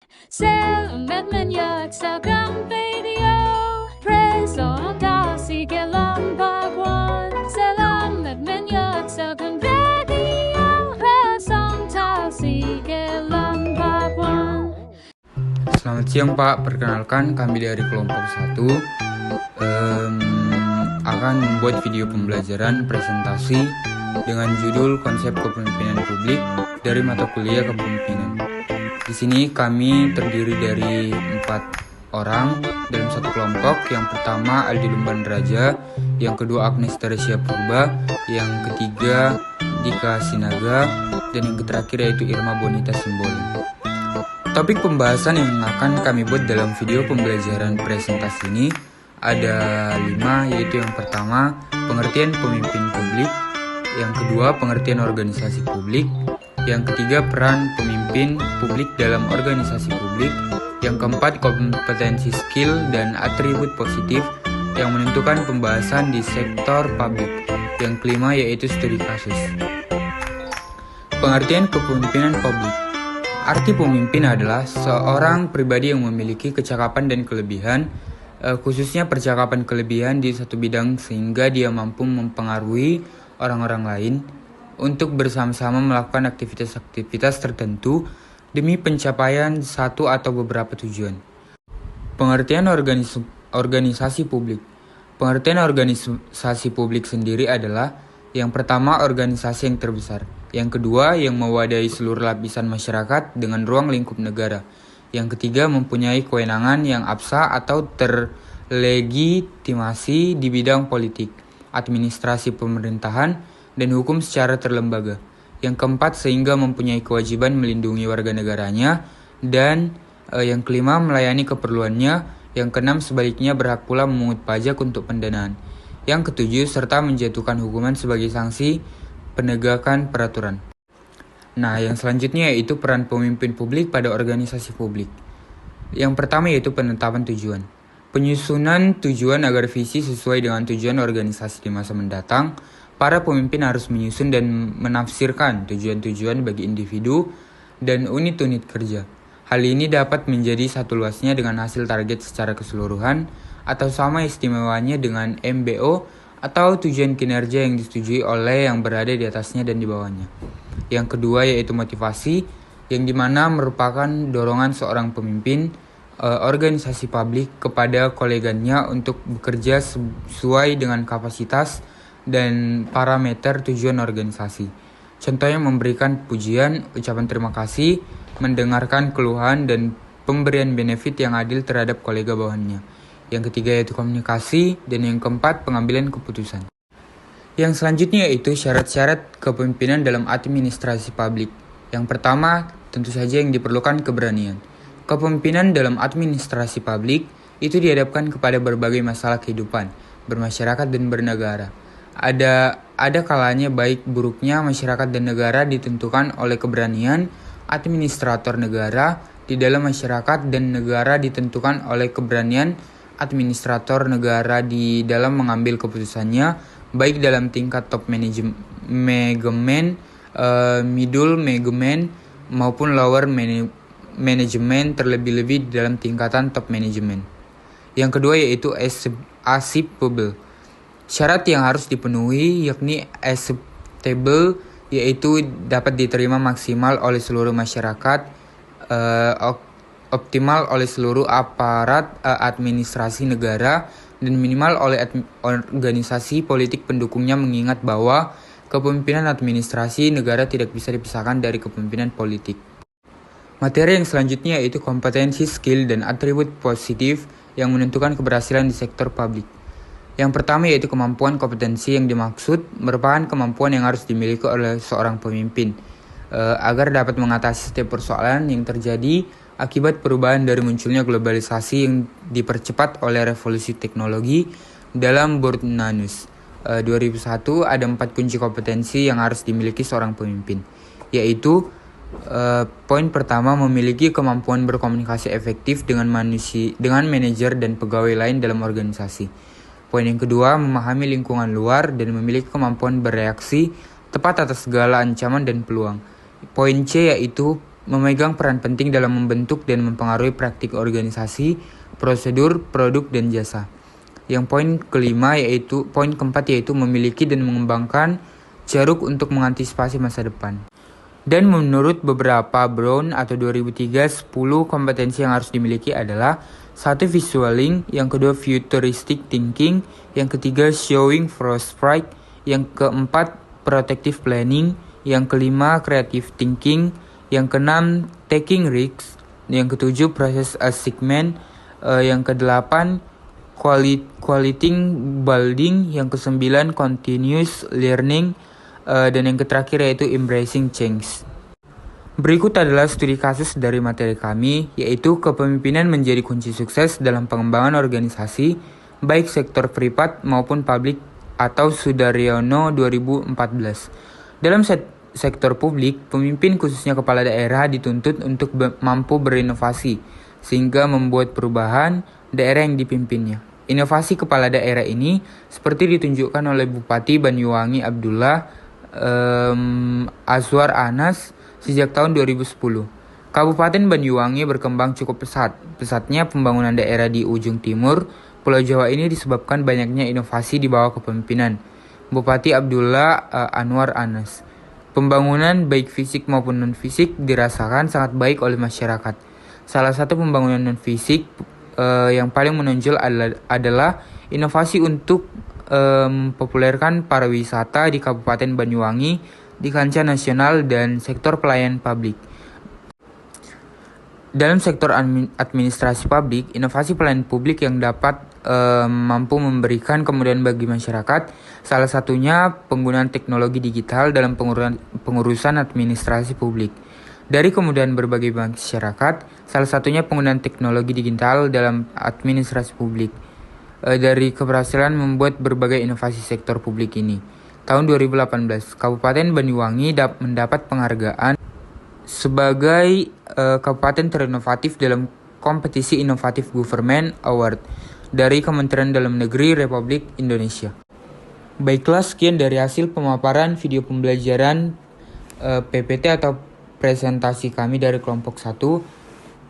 Selamat menyaksikan video presentasi Kelompok 1. Selamat menyaksikan video presentasi Kelompok 1. Selamat siang Pak, perkenalkan kami dari kelompok 1 akan membuat video pembelajaran presentasi dengan judul konsep kepemimpinan publik dari mata kuliah kepemimpinan. Di sini kami terdiri dari 4 orang dalam satu kelompok. Yang pertama Aldi Lumban Raja, yang kedua Agnes Teresia Purba, yang ketiga Dika Sinaga, dan yang terakhir yaitu Irma Bonita Simbolon. Topik pembahasan yang akan kami buat dalam video pembelajaran presentasi ini ada 5, yaitu yang pertama pengertian pemimpin publik, yang kedua pengertian organisasi publik, yang ketiga peran pemimpin publik dalam organisasi publik, yang keempat kompetensi skill dan atribut positif yang menentukan pembahasan di sektor publik, yang kelima yaitu studi kasus. Pengertian kepemimpinan publik. Arti pemimpin adalah seorang pribadi yang memiliki kecakapan dan kelebihan, khususnya percakapan kelebihan di satu bidang sehingga dia mampu mempengaruhi orang-orang lain untuk bersama-sama melakukan aktivitas-aktivitas tertentu demi pencapaian satu atau beberapa tujuan. Pengertian organisasi publik. Pengertian organisasi publik sendiri adalah yang pertama organisasi yang terbesar, yang kedua yang mewadahi seluruh lapisan masyarakat dengan ruang lingkup negara, yang ketiga mempunyai kewenangan yang absah atau terlegitimasi di bidang politik, administrasi pemerintahan, dan hukum secara terlembaga, yang keempat sehingga mempunyai kewajiban melindungi warga negaranya, dan yang kelima melayani keperluannya, yang keenam sebaliknya berhak pula memungut pajak untuk pendanaan, yang ketujuh serta menjatuhkan hukuman sebagai sanksi penegakan peraturan. Nah, yang selanjutnya yaitu peran pemimpin publik pada organisasi publik. Yang pertama yaitu penetapan tujuan. Penyusunan tujuan agar visi sesuai dengan tujuan organisasi di masa mendatang. Para pemimpin harus menyusun dan menafsirkan tujuan-tujuan bagi individu dan unit-unit kerja. Hal ini dapat menjadi satu luasnya dengan hasil target secara keseluruhan atau sama istimewanya dengan MBO atau tujuan kinerja yang disetujui oleh yang berada di atasnya dan di bawahnya. Yang kedua yaitu motivasi, yang dimana merupakan dorongan seorang pemimpin organisasi publik kepada koleganya untuk bekerja sesuai dengan kapasitas dan parameter tujuan organisasi. Contohnya memberikan pujian, ucapan terima kasih, mendengarkan keluhan, dan pemberian benefit yang adil terhadap kolega bawahannya. Yang ketiga yaitu komunikasi, dan yang keempat pengambilan keputusan. Yang selanjutnya yaitu syarat-syarat kepemimpinan dalam administrasi publik. Yang pertama, tentu saja yang diperlukan keberanian. Kepemimpinan dalam administrasi publik itu dihadapkan kepada berbagai masalah kehidupan, bermasyarakat dan bernegara. Ada kalanya baik buruknya masyarakat dan negara ditentukan oleh keberanian administrator negara di dalam masyarakat, dan negara ditentukan oleh keberanian administrator negara di dalam mengambil keputusannya, baik dalam tingkat top manajemen, middle management, maupun lower manajemen, terlebih-lebih dalam tingkatan top manajemen. Yang kedua yaitu acceptable. Syarat yang harus dipenuhi yakni acceptable, yaitu dapat diterima maksimal oleh seluruh masyarakat, optimal oleh seluruh aparat administrasi negara, dan minimal oleh organisasi politik pendukungnya, mengingat bahwa kepemimpinan administrasi negara tidak bisa dipisahkan dari kepemimpinan politik. Materi yang selanjutnya yaitu kompetensi, skill, dan atribut positif yang menentukan keberhasilan di sektor publik. Yang pertama yaitu kemampuan. Kompetensi yang dimaksud merupakan kemampuan yang harus dimiliki oleh seorang pemimpin agar dapat mengatasi setiap persoalan yang terjadi akibat perubahan dari munculnya globalisasi yang dipercepat oleh revolusi teknologi. Dalam Burnanus 2001 ada 4 kunci kompetensi yang harus dimiliki seorang pemimpin, yaitu poin pertama, memiliki kemampuan berkomunikasi efektif dengan manajer dan pegawai lain dalam organisasi. Poin yang kedua, memahami lingkungan luar dan memiliki kemampuan bereaksi tepat atas segala ancaman dan peluang. Poin C yaitu memegang peran penting dalam membentuk dan mempengaruhi praktik organisasi, prosedur, produk, dan jasa. Yang poin keempat yaitu memiliki dan mengembangkan ceruk untuk mengantisipasi masa depan. Dan menurut beberapa Brown atau 2003, 10 kompetensi yang harus dimiliki adalah 1. Visualing, yang kedua futuristic thinking, yang ketiga showing foresight, yang keempat protective planning, yang kelima creative thinking, yang keenam taking risks, yang ketujuh process achievement, yang kedelapan quality building, yang kesembilan continuous learning, dan yang terakhir yaitu embracing change. Berikut adalah studi kasus dari materi kami, yaitu kepemimpinan menjadi kunci sukses dalam pengembangan organisasi, baik sektor privat maupun publik, atau Sudaryono 2014. Dalam sektor publik, pemimpin khususnya kepala daerah dituntut untuk mampu berinovasi, sehingga membuat perubahan daerah yang dipimpinnya. Inovasi kepala daerah ini seperti ditunjukkan oleh Bupati Banyuwangi Abdullah Azwar Anas sejak tahun 2010. Kabupaten Banyuwangi berkembang cukup pesat. Pesatnya pembangunan daerah di ujung timur Pulau Jawa ini disebabkan banyaknya inovasi di bawah kepemimpinan Bupati Abdullah Anwar Anas. Pembangunan baik fisik maupun non-fisik dirasakan sangat baik oleh masyarakat. Salah satu pembangunan non-fisik yang paling menonjol adalah inovasi untuk mempopulerkan pariwisata di Kabupaten Banyuwangi di kancah nasional dan sektor pelayanan publik. Dalam sektor administrasi publik, inovasi pelayanan publik yang dapat mampu memberikan kemudahan bagi masyarakat, salah satunya penggunaan teknologi digital dalam pengurusan administrasi publik. Dari kemudahan berbagai masyarakat, salah satunya penggunaan teknologi digital dalam administrasi publik. Dari keberhasilan membuat berbagai inovasi sektor publik ini. Tahun 2018, Kabupaten Banyuwangi mendapat penghargaan sebagai kabupaten terinovatif dalam kompetisi Inovatif Government Award dari Kementerian Dalam Negeri Republik Indonesia. Baiklah, sekian dari hasil pemaparan video pembelajaran PPT atau presentasi kami dari kelompok 1.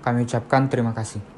Kami ucapkan terima kasih.